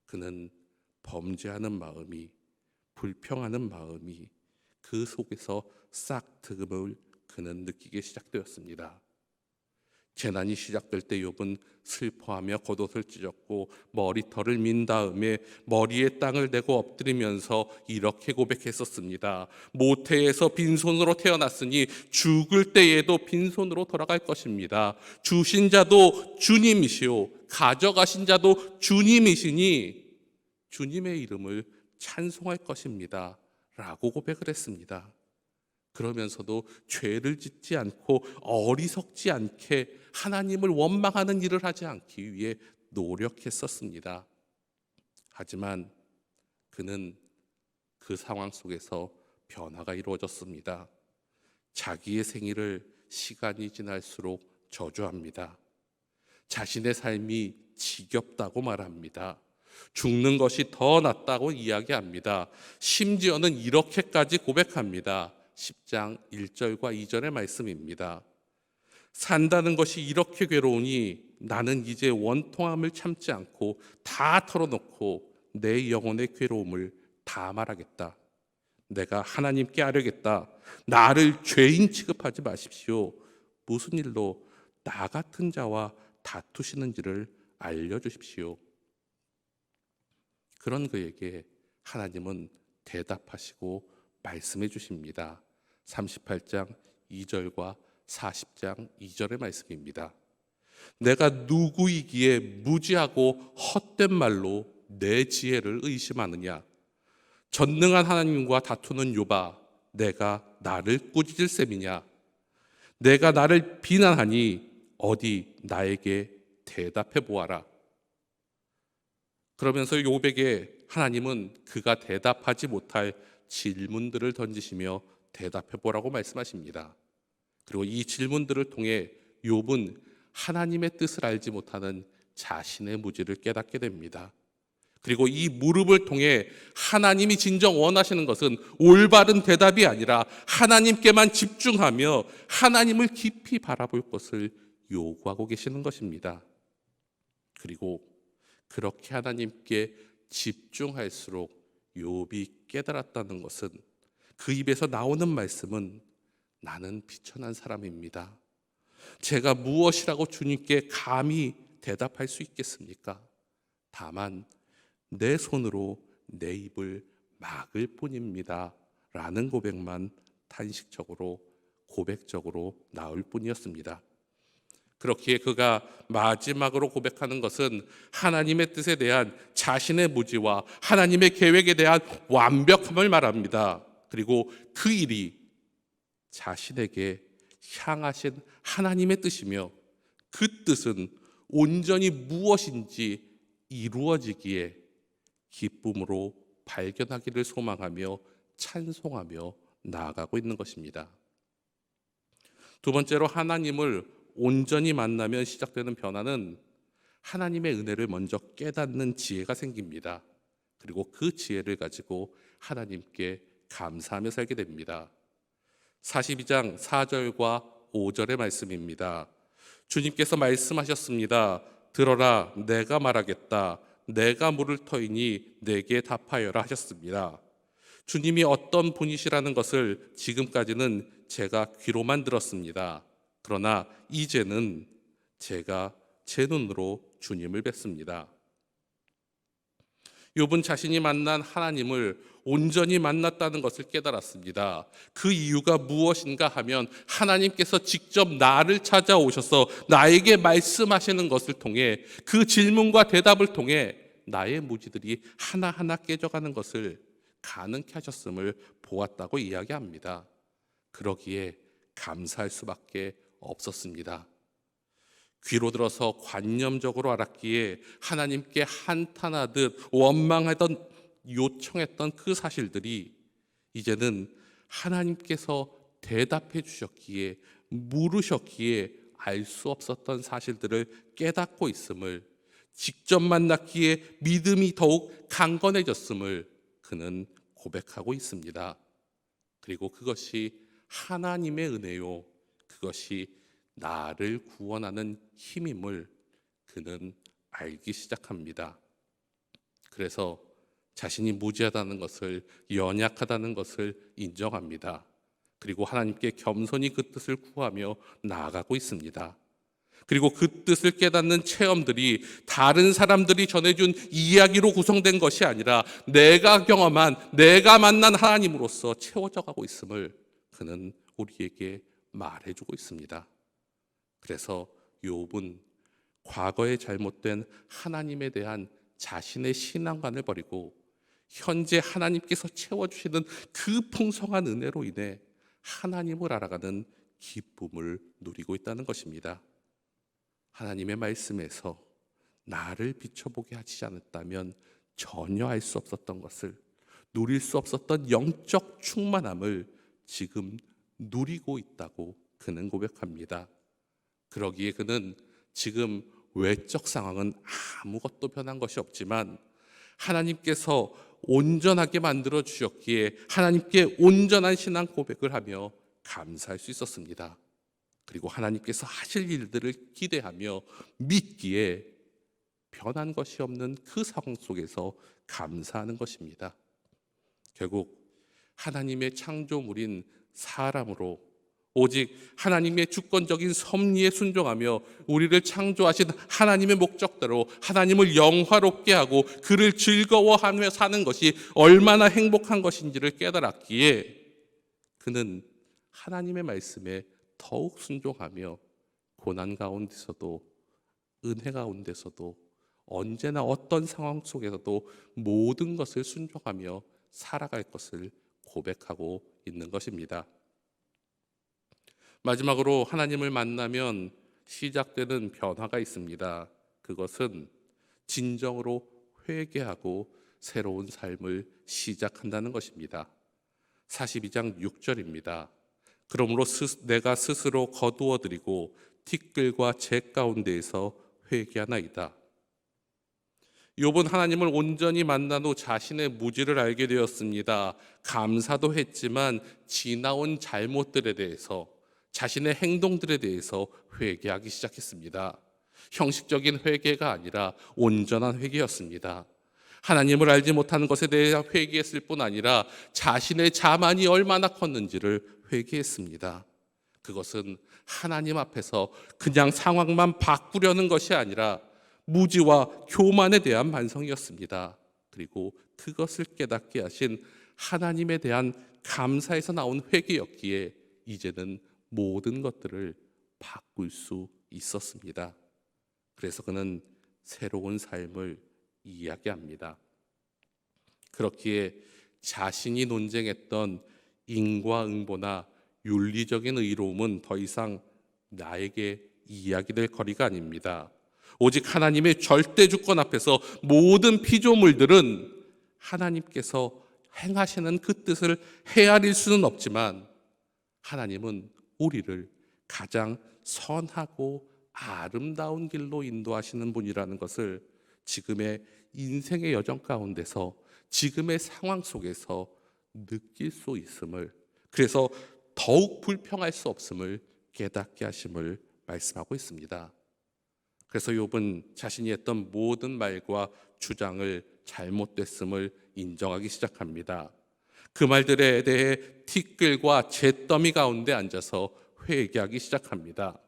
그는 범죄하는 마음이, 불평하는 마음이 그 속에서 싹트음을 그는 느끼기 시작되었습니다. 재난이 시작될 때 욥은 슬퍼하며 겉옷을 찢었고 머리털을 민 다음에 머리에 땅을 대고 엎드리면서 이렇게 고백했었습니다. 모태에서 빈손으로 태어났으니 죽을 때에도 빈손으로 돌아갈 것입니다. 주신 자도 주님이시오, 가져가신 자도 주님이시니 주님의 이름을 찬송할 것입니다 라고 고백을 했습니다. 그러면서도 죄를 짓지 않고 어리석지 않게 하나님을 원망하는 일을 하지 않기 위해 노력했었습니다. 하지만 그는 그 상황 속에서 변화가 이루어졌습니다. 자기의 생일을 시간이 지날수록 저주합니다. 자신의 삶이 지겹다고 말합니다. 죽는 것이 더 낫다고 이야기합니다. 심지어는 이렇게까지 고백합니다. 10장 1절과 2절의 말씀입니다. 산다는 것이 이렇게 괴로우니 나는 이제 원통함을 참지 않고 다 털어놓고 내 영혼의 괴로움을 다 말하겠다. 내가 하나님께 아뢰겠다. 나를 죄인 취급하지 마십시오. 무슨 일로 나 같은 자와 다투시는지를 알려주십시오. 그런 그에게 하나님은 대답하시고 말씀해 주십니다. 38장 2절과 40장 2절의 말씀입니다. 내가 누구이기에 무지하고 헛된 말로 내 지혜를 의심하느냐? 전능한 하나님과 다투는 욥아, 내가 나를 꾸짖을 셈이냐? 내가 나를 비난하니 어디 나에게 대답해 보아라. 그러면서 욥에게 하나님은 그가 대답하지 못할 질문들을 던지시며 대답해 보라고 말씀하십니다. 그리고 이 질문들을 통해 욥은 하나님의 뜻을 알지 못하는 자신의 무지를 깨닫게 됩니다. 그리고 이 물음을 통해 하나님이 진정 원하시는 것은 올바른 대답이 아니라 하나님께만 집중하며 하나님을 깊이 바라볼 것을 요구하고 계시는 것입니다. 그리고 그렇게 하나님께 집중할수록 욥이 깨달았다는 것은, 그 입에서 나오는 말씀은 나는 비천한 사람입니다. 제가 무엇이라고 주님께 감히 대답할 수 있겠습니까? 다만 내 손으로 내 입을 막을 뿐입니다 라는 고백만 탄식적으로 고백적으로 나올 뿐이었습니다. 그렇기에 그가 마지막으로 고백하는 것은 하나님의 뜻에 대한 자신의 무지와 하나님의 계획에 대한 완벽함을 말합니다. 그리고 그 일이 자신에게 향하신 하나님의 뜻이며 그 뜻은 온전히 무엇인지 이루어지기에 기쁨으로 발견하기를 소망하며 찬송하며 나아가고 있는 것입니다. 두 번째로 하나님을 온전히 만나면 시작되는 변화는 하나님의 은혜를 먼저 깨닫는 지혜가 생깁니다. 그리고 그 지혜를 가지고 하나님께 감사하며 살게 됩니다. 42장 4절과 5절의 말씀입니다. 주님께서 말씀하셨습니다. 들어라, 내가 말하겠다. 내가 물을 터이니 내게 답하여라 하셨습니다. 주님이 어떤 분이시라는 것을 지금까지는 제가 귀로만 들었습니다. 그러나 이제는 제가 제 눈으로 주님을 뵙습니다. 욥은 자신이 만난 하나님을 온전히 만났다는 것을 깨달았습니다. 그 이유가 무엇인가 하면 하나님께서 직접 나를 찾아오셔서 나에게 말씀하시는 것을 통해 그 질문과 대답을 통해 나의 무지들이 하나하나 깨져가는 것을 가능케 하셨음을 보았다고 이야기합니다. 그러기에 감사할 수밖에 없었습니다. 귀로 들어서 관념적으로 알았기에 하나님께 한탄하듯 원망하던 요청했던 그 사실들이 이제는 하나님께서 대답해 주셨기에 물으셨기에 알 수 없었던 사실들을 깨닫고 있음을, 직접 만났기에 믿음이 더욱 강건해졌음을 그는 고백하고 있습니다. 그리고 그것이 하나님의 은혜요, 그것이 나를 구원하는 힘임을 그는 알기 시작합니다. 그래서 자신이 무지하다는 것을, 연약하다는 것을 인정합니다. 그리고 하나님께 겸손히 그 뜻을 구하며 나아가고 있습니다. 그리고 그 뜻을 깨닫는 체험들이 다른 사람들이 전해준 이야기로 구성된 것이 아니라 내가 경험한, 내가 만난 하나님으로서 채워져 가고 있음을 그는 우리에게 말해주고 있습니다. 그래서 욥은 과거에 잘못된 하나님에 대한 자신의 신앙관을 버리고 현재 하나님께서 채워주시는 그 풍성한 은혜로 인해 하나님을 알아가는 기쁨을 누리고 있다는 것입니다. 하나님의 말씀에서 나를 비춰보게 하지 않았다면 전혀 알 수 없었던 것을, 누릴 수 없었던 영적 충만함을 지금 누리고 있다고 그는 고백합니다. 그러기에 그는 지금 외적 상황은 아무것도 변한 것이 없지만 하나님께서 온전하게 만들어 주셨기에 하나님께 온전한 신앙 고백을 하며 감사할 수 있었습니다. 그리고 하나님께서 하실 일들을 기대하며 믿기에 변한 것이 없는 그 상황 속에서 감사하는 것입니다. 결국 하나님의 창조물인 사람으로 오직 하나님의 주권적인 섭리에 순종하며 우리를 창조하신 하나님의 목적대로 하나님을 영화롭게 하고 그를 즐거워하며 사는 것이 얼마나 행복한 것인지를 깨달았기에 그는 하나님의 말씀에 더욱 순종하며 고난 가운데서도 은혜 가운데서도 언제나 어떤 상황 속에서도 모든 것을 순종하며 살아갈 것을 고백하고 있는 것입니다. 마지막으로 하나님을 만나면 시작되는 변화가 있습니다. 그것은 진정으로 회개하고 새로운 삶을 시작한다는 것입니다. 42장 6절입니다. 그러므로 내가 스스로 거두어드리고 티끌과 재 가운데에서 회개하나이다. 욥은 하나님을 온전히 만난 후 자신의 무지를 알게 되었습니다. 감사도 했지만 지나온 잘못들에 대해서, 자신의 행동들에 대해서 회개하기 시작했습니다. 형식적인 회개가 아니라 온전한 회개였습니다. 하나님을 알지 못하는 것에 대해 회개했을 뿐 아니라 자신의 자만이 얼마나 컸는지를 회개했습니다. 그것은 하나님 앞에서 그냥 상황만 바꾸려는 것이 아니라 무지와 교만에 대한 반성이었습니다. 그리고 그것을 깨닫게 하신 하나님에 대한 감사에서 나온 회개였기에 이제는 모든 것들을 바꿀 수 있었습니다. 그래서 그는 새로운 삶을 이야기합니다. 그렇기에 자신이 논쟁했던 인과응보나 윤리적인 의로움은 더 이상 나에게 이야기될 거리가 아닙니다. 오직 하나님의 절대 주권 앞에서 모든 피조물들은 하나님께서 행하시는 그 뜻을 헤아릴 수는 없지만 하나님은 우리를 가장 선하고 아름다운 길로 인도하시는 분이라는 것을 지금의 인생의 여정 가운데서 지금의 상황 속에서 느낄 수 있음을, 그래서 더욱 불평할 수 없음을 깨닫게 하심을 말씀하고 있습니다. 그래서 욥은 자신이 했던 모든 말과 주장을 잘못됐음을 인정하기 시작합니다. 그 말들에 대해 티끌과 잿더미 가운데 앉아서 회개하기 시작합니다.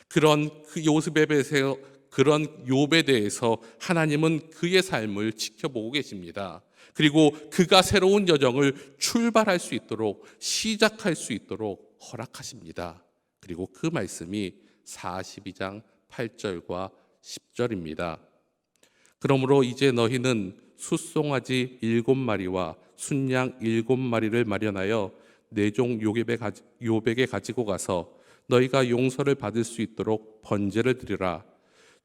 그런 욥에 대해서 하나님은 그의 삶을 지켜보고 계십니다. 그리고 그가 새로운 여정을 출발할 수 있도록, 시작할 수 있도록 허락하십니다. 그리고 그 말씀이 42장 8절과 10절입니다. 그러므로 이제 너희는 숫송아지 7마리와 순양 7마리를 마련하여 내 종 욥에게 가지고 가서 너희가 용서를 받을 수 있도록 번제를 드리라.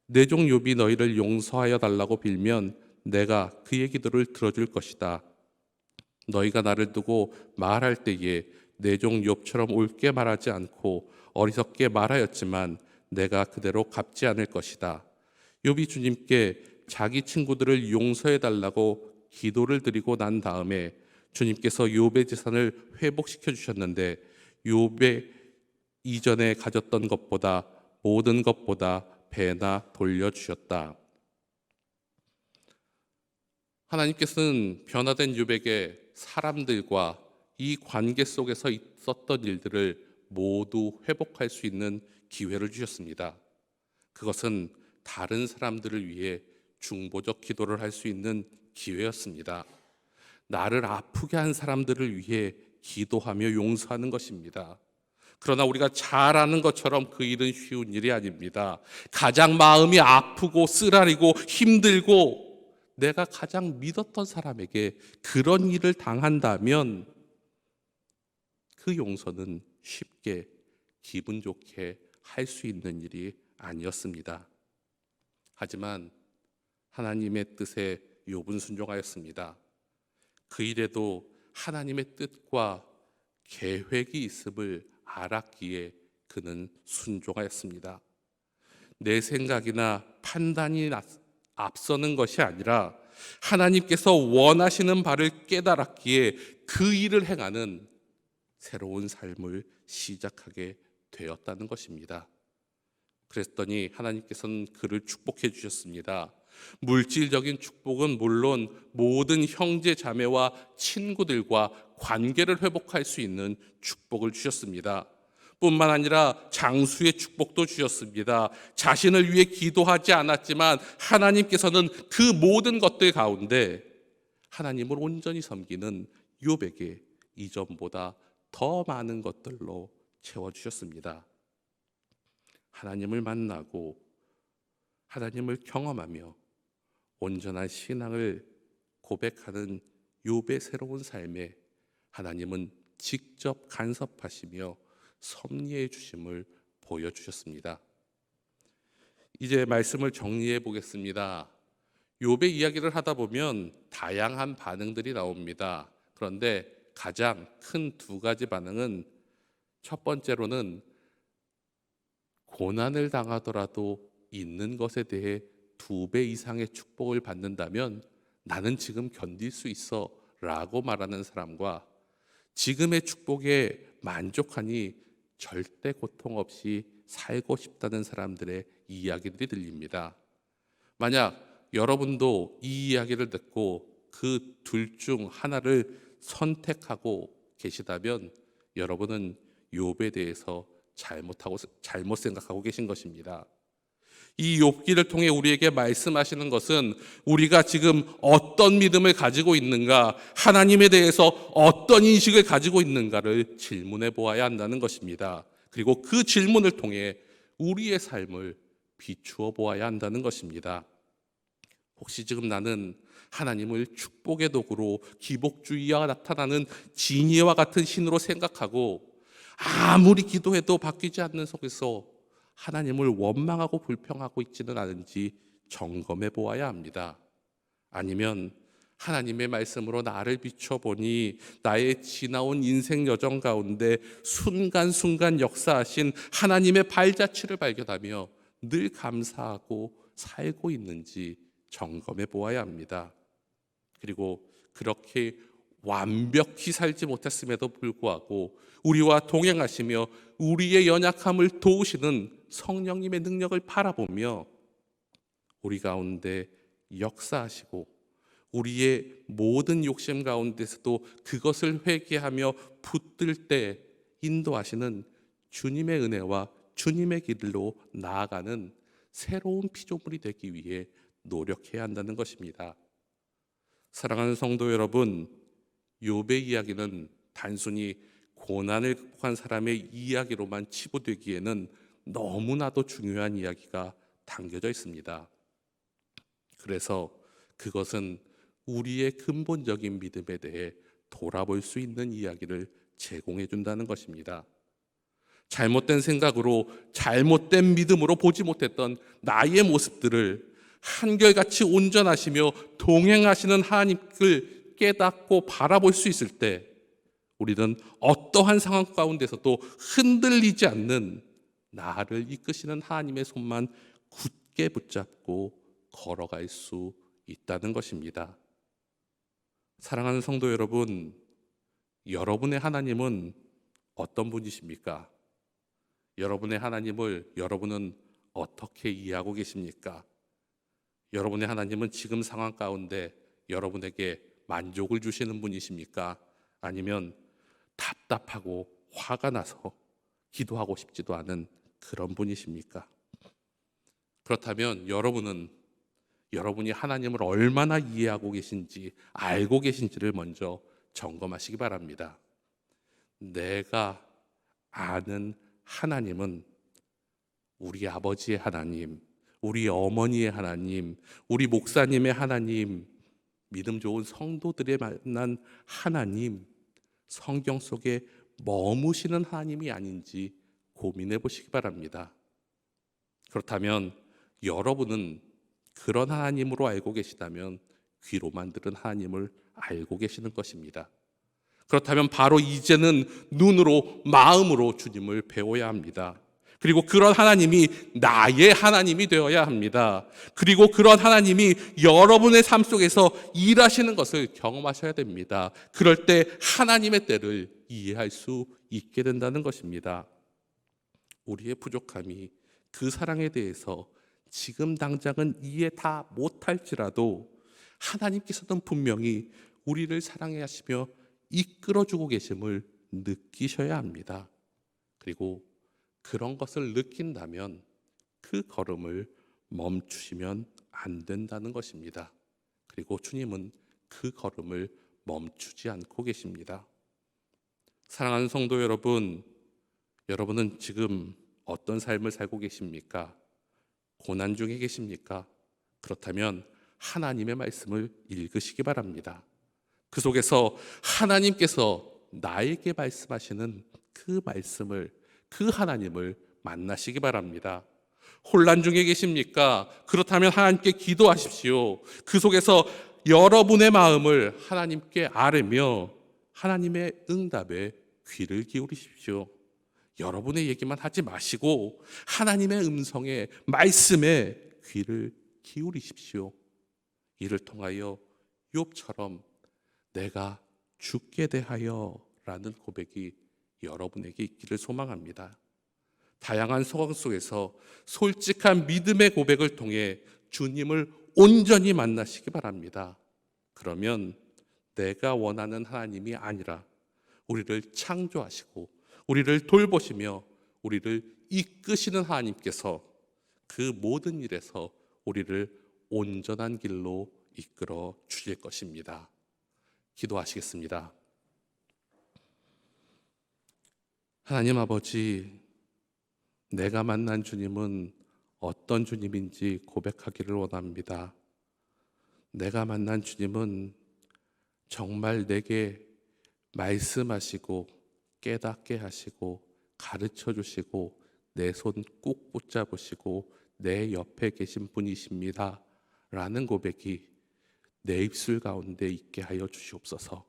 내 종 욥이 너희를 용서하여 달라고 빌면 내가 그의 기도를 들어줄 것이다. 너희가 나를 두고 말할 때에 내 종 욥처럼 옳게 말하지 않고 어리석게 말하였지만 내가 그대로 갚지 않을 것이다. 욥이 주님께 자기 친구들을 용서해 달라고 기도를 드리고 난 다음에 주님께서 욥의 재산을 회복시켜 주셨는데 욥의 이전에 가졌던 것보다 모든 것보다 배나 돌려주셨다. 하나님께서는 변화된 욥에게 사람들과 이 관계 속에서 있었던 일들을 모두 회복할 수 있는 기회를 주셨습니다. 그것은 다른 사람들을 위해 중보적 기도를 할 수 있는 기회였습니다. 나를 아프게 한 사람들을 위해 기도하며 용서하는 것입니다. 그러나 우리가 잘 아는 것처럼 그 일은 쉬운 일이 아닙니다. 가장 마음이 아프고 쓰라리고 힘들고 내가 가장 믿었던 사람에게 그런 일을 당한다면 그 용서는 쉽게 기분 좋게 할 수 있는 일이 아니었습니다. 하지만 하나님의 뜻에 욥은 순종하였습니다. 그 일에도 하나님의 뜻과 계획이 있음을 알았기에 그는 순종하였습니다. 내 생각이나 판단이 앞서는 것이 아니라 하나님께서 원하시는 바를 깨달았기에 그 일을 행하는 새로운 삶을 시작하게 되었다는 것입니다. 그랬더니 하나님께서는 그를 축복해 주셨습니다. 물질적인 축복은 물론 모든 형제 자매와 친구들과 관계를 회복할 수 있는 축복을 주셨습니다. 뿐만 아니라 장수의 축복도 주셨습니다. 자신을 위해 기도하지 않았지만 하나님께서는 그 모든 것들 가운데 하나님을 온전히 섬기는 욥에게 이전보다 더 많은 것들로 채워주셨습니다. 하나님을 만나고 하나님을 경험하며 온전한 신앙을 고백하는 욥의 새로운 삶에 하나님은 직접 간섭하시며 섭리해 주심을 보여주셨습니다. 이제 말씀을 정리해 보겠습니다. 욥의 이야기를 하다 보면 다양한 반응들이 나옵니다. 그런데 가장 큰 두 가지 반응은, 첫 번째로는 고난을 당하더라도 있는 것에 대해 2배 이상의 축복을 받는다면 나는 지금 견딜 수 있어 라고 말하는 사람과, 지금의 축복에 만족하니 절대 고통 없이 살고 싶다는 사람들의 이야기들이 들립니다. 만약 여러분도 이 이야기를 듣고 그 둘 중 하나를 선택하고 계시다면 여러분은 욥에 대해서 잘못 생각하고 계신 것입니다. 이 욥기를 통해 우리에게 말씀하시는 것은 우리가 지금 어떤 믿음을 가지고 있는가, 하나님에 대해서 어떤 인식을 가지고 있는가를 질문해 보아야 한다는 것입니다. 그리고 그 질문을 통해 우리의 삶을 비추어 보아야 한다는 것입니다. 혹시 지금 나는 하나님을 축복의 도구로 기복주의와 나타나는 진이와 같은 신으로 생각하고 아무리 기도해도 바뀌지 않는 속에서 하나님을 원망하고 불평하고 있지는 않은지 점검해 보아야 합니다. 아니면 하나님의 말씀으로 나를 비춰보니 나의 지나온 인생 여정 가운데 순간순간 역사하신 하나님의 발자취를 발견하며 늘 감사하고 살고 있는지 점검해 보아야 합니다. 그리고 그렇게 완벽히 살지 못했음에도 불구하고 우리와 동행하시며 우리의 연약함을 도우시는 성령님의 능력을 바라보며 우리 가운데 역사하시고 우리의 모든 욕심 가운데서도 그것을 회개하며 붙들 때 인도하시는 주님의 은혜와 주님의 길로 나아가는 새로운 피조물이 되기 위해 노력해야 한다는 것입니다. 사랑하는 성도 여러분, 욥의 이야기는 단순히 고난을 극복한 사람의 이야기로만 치부되기에는 너무나도 중요한 이야기가 담겨져 있습니다. 그래서 그것은 우리의 근본적인 믿음에 대해 돌아볼 수 있는 이야기를 제공해 준다는 것입니다. 잘못된 생각으로 잘못된 믿음으로 보지 못했던 나의 모습들을 한결같이 온전하시며 동행하시는 하나님을 깨닫고 바라볼 수 있을 때 우리는 어떠한 상황 가운데서도 흔들리지 않는 나를 이끄시는 하나님의 손만 굳게 붙잡고 걸어갈 수 있다는 것입니다. 사랑하는 성도 여러분, 여러분의 하나님은 어떤 분이십니까? 여러분의 하나님을 여러분은 어떻게 이해하고 계십니까? 여러분의 하나님은 지금 상황 가운데 여러분에게 만족을 주시는 분이십니까? 아니면 답답하고 화가 나서 기도하고 싶지도 않은 그런 분이십니까? 그렇다면 여러분이 하나님을 얼마나 이해하고 계신지 알고 계신지를 먼저 점검하시기 바랍니다. 내가 아는 하나님은 우리 아버지의 하나님, 우리 어머니의 하나님, 우리 목사님의 하나님, 믿음 좋은 성도들의 만난 하나님, 성경 속에 머무시는 하나님이 아닌지 고민해 보시기 바랍니다. 그렇다면 여러분은 그런 하나님으로 알고 계시다면 귀로만 들은 하나님을 알고 계시는 것입니다. 그렇다면 바로 이제는 눈으로 마음으로 주님을 배워야 합니다. 그리고 그런 하나님이 나의 하나님이 되어야 합니다. 그리고 그런 하나님이 여러분의 삶 속에서 일하시는 것을 경험하셔야 됩니다. 그럴 때 하나님의 때를 이해할 수 있게 된다는 것입니다. 우리의 부족함이 그 사랑에 대해서 지금 당장은 이해 다 못할지라도 하나님께서는 분명히 우리를 사랑해 하시며 이끌어주고 계심을 느끼셔야 합니다. 그리고 그런 것을 느낀다면 그 걸음을 멈추시면 안 된다는 것입니다. 그리고 주님은 그 걸음을 멈추지 않고 계십니다. 사랑하는 성도 여러분, 여러분은 지금 어떤 삶을 살고 계십니까? 고난 중에 계십니까? 그렇다면 하나님의 말씀을 읽으시기 바랍니다. 그 속에서 하나님께서 나에게 말씀하시는 그 말씀을, 그 하나님을 만나시기 바랍니다. 혼란 중에 계십니까? 그렇다면 하나님께 기도하십시오. 그 속에서 여러분의 마음을 하나님께 아뢰며 하나님의 응답에 귀를 기울이십시오. 여러분의 얘기만 하지 마시고 하나님의 음성에, 말씀에 귀를 기울이십시오. 이를 통하여 욥처럼 내가 죽게 대하여 라는 고백이 여러분에게 있기를 소망합니다. 다양한 상황 속에서 솔직한 믿음의 고백을 통해 주님을 온전히 만나시기 바랍니다. 그러면 내가 원하는 하나님이 아니라 우리를 창조하시고 우리를 돌보시며 우리를 이끄시는 하나님께서 그 모든 일에서 우리를 온전한 길로 이끌어 주실 것입니다. 기도하시겠습니다. 하나님 아버지, 내가 만난 주님은 어떤 주님인지 고백하기를 원합니다. 내가 만난 주님은 정말 내게 말씀하시고 깨닫게 하시고 가르쳐 주시고 내 손 꼭 붙잡으시고 내 옆에 계신 분이십니다 라는 고백이 내 입술 가운데 있게 하여 주시옵소서.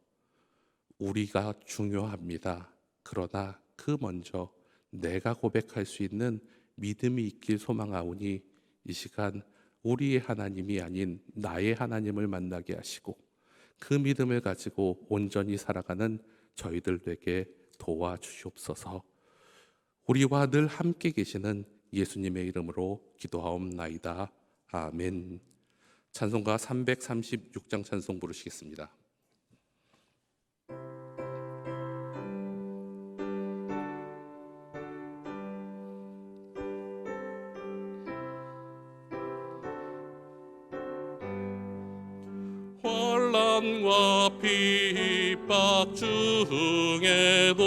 우리가 중요합니다. 그러나 그 먼저 내가 고백할 수 있는 믿음이 있길 소망하오니 이 시간 우리의 하나님이 아닌 나의 하나님을 만나게 하시고 그 믿음을 가지고 온전히 살아가는 저희들 되게 도와주시옵소서. 우리와 늘 함께 계시는 예수님의 이름으로 기도하옵나이다. 아멘. 찬송가 336장 찬송 부르시겠습니다. 환난과 핍박 중에도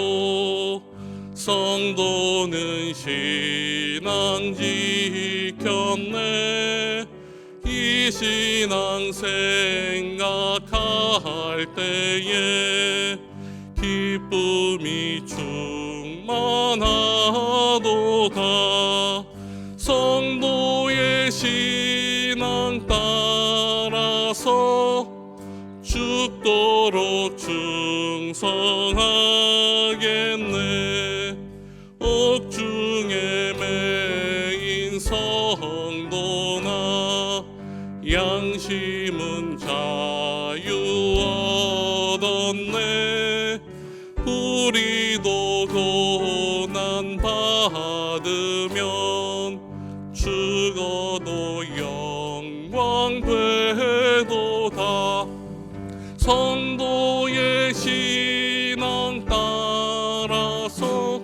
성도는 신앙 지켰네. 이 신앙 생각할 때에 기쁨이 충만하도다. 성도의 신앙 따라서 죽도록 충성하겠네. 옥중에 매인 성도나 양심은 자유 얻었네. 우리도 고난 받으면 죽어도 영광 되도다. 성도의 신앙 따라서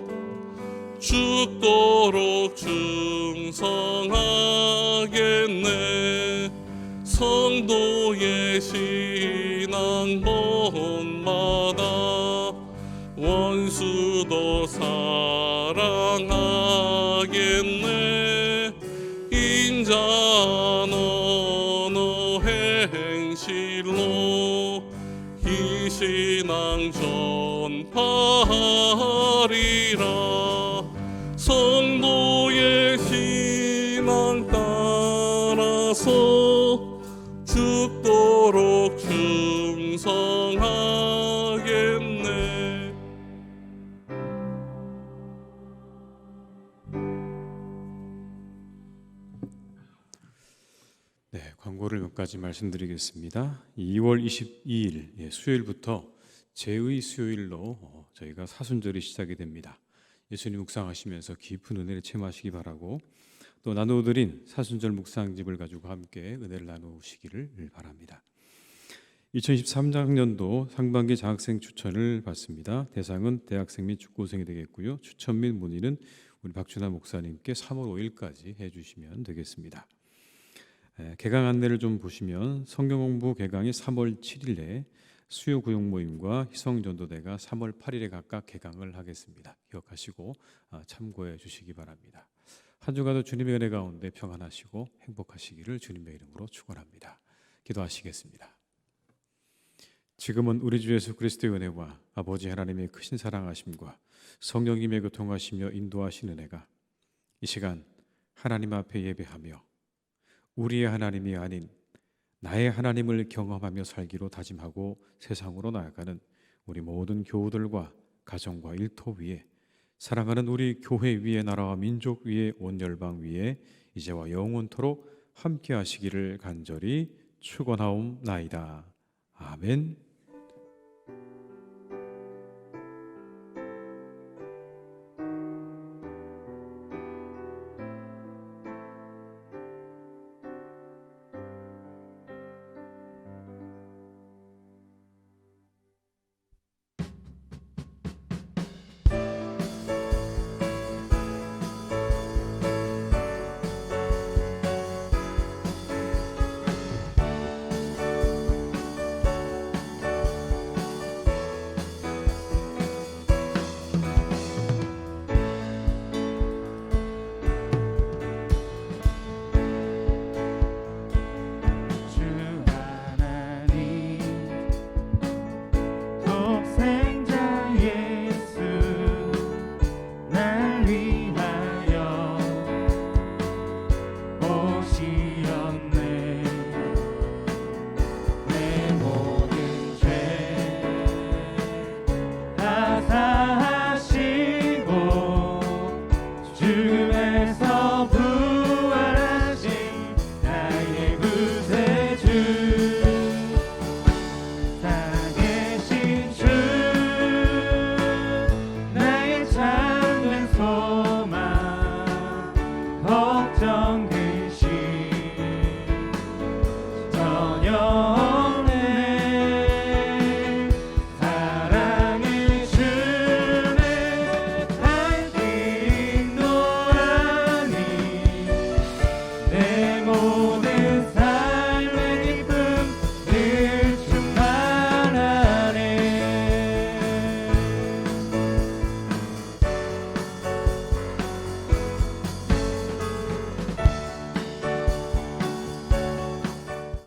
죽도록 충성하겠네. 성도의 신앙 본마다 원수도 사랑하겠네. 인자 너너 행실로 이 신앙 전파하리라. 성도의 신앙 따라서 죽도록 충성하겠네. 네, 광고를 몇 가지 말씀드리겠습니다. 2월 22일 수요일부터 제의 수요일로 저희가 사순절이 시작이 됩니다. 예수님 묵상하시면서 깊은 은혜를 체험하시기 바라고, 또 나누어드린 사순절 묵상집을 가지고 함께 은혜를 나누시기를 바랍니다. 2023학년도 상반기 장학생 추천을 받습니다. 대상은 대학생 및 중고생이 되겠고요. 추천 및 문의는 우리 박준하 목사님께 3월 5일까지 해주시면 되겠습니다. 개강 안내를 좀 보시면 성경공부 개강이 3월 7일에 수요 구역 모임과 희성전도대가 3월 8일에 각각 개강을 하겠습니다. 기억하시고 참고해 주시기 바랍니다. 한 주간도 주님의 은혜 가운데 평안하시고 행복하시기를 주님의 이름으로 축원합니다. 기도하시겠습니다. 지금은 우리 주 예수 그리스도의 은혜와 아버지 하나님의 크신 사랑하심과 성령님의 교통하시며 인도하시는 은혜가 이 시간 하나님 앞에 예배하며 우리의 하나님이 아닌 나의 하나님을 경험하며 살기로 다짐하고 세상으로 나아가는 우리 모든 교우들과 가정과 일터 위에, 사랑하는 우리 교회 위에, 나라와 민족 위에, 온 열방 위에 이제와 영원토록 함께 하시기를 간절히 축원하옵나이다. 아멘.